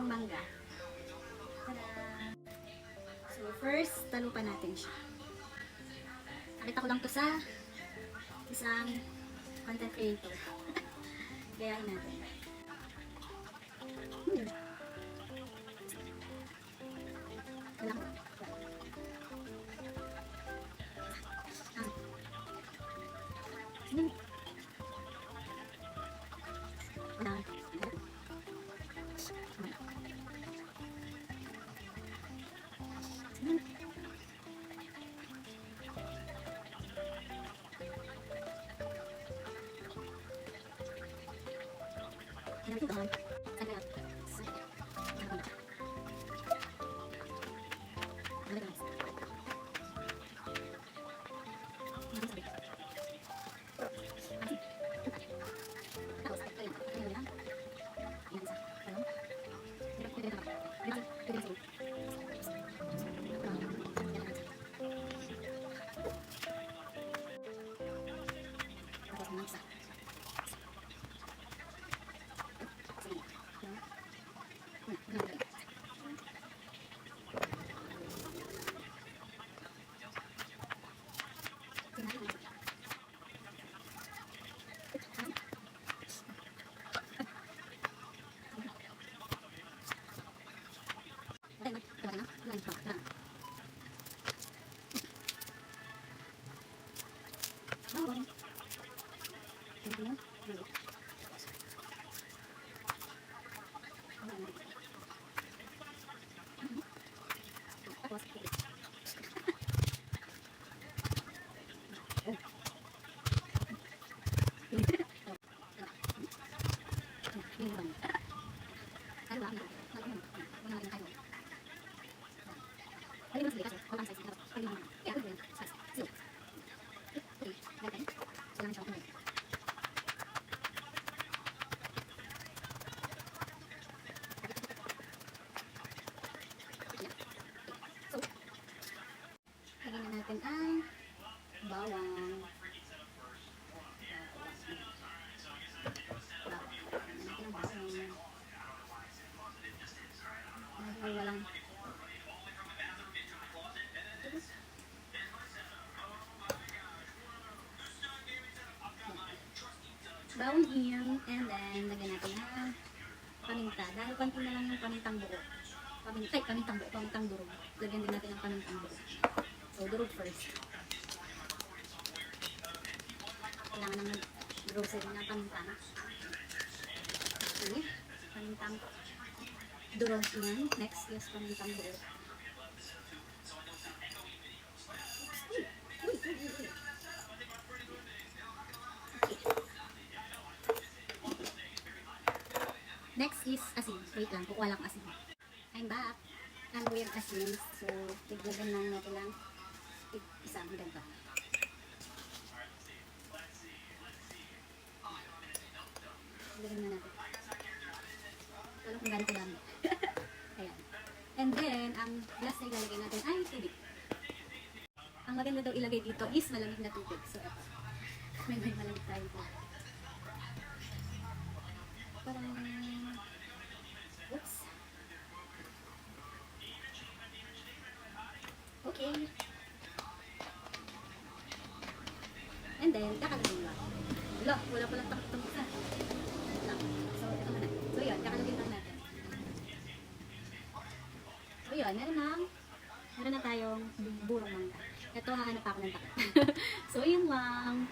burong mangga. Tada! So first, talupan natin siya. Nakita ko lang to sa isang content creator. Gayahin natin. Wala ko. Lagyan na natin ang bawang. Walang bawang hiyang, and then lagyan natin ang paminta. Dahil konti na lang yung pamintang buo. Pamintang durog. Lagyan din natin ang pamintang durog. So, durog first. Kailangan ng grocery ng paminta. Okay, pamintang durog yan. Next is pamintang durog. Next is asin. Wait lang, kukuha lang asin. I'm back. And we're asin. So, tiglagan lang natin lang isang ganito. Tiglagan na natin. Wala kung ganito lang. Ayan. And then, ang last na ilalagay natin ay tubig. Ang maganda daw ilagay dito is malamig na tubig. So, ito. May malamig tayo po. Parang oops. Okay. And then, kakalagin lang. Wala palang takot sa. So, ito na. So, yun. Kakalagin lang natin. So, yun. Meron na tayong burong mangga. Ito, hahanap ako ng takot. So, yun lang.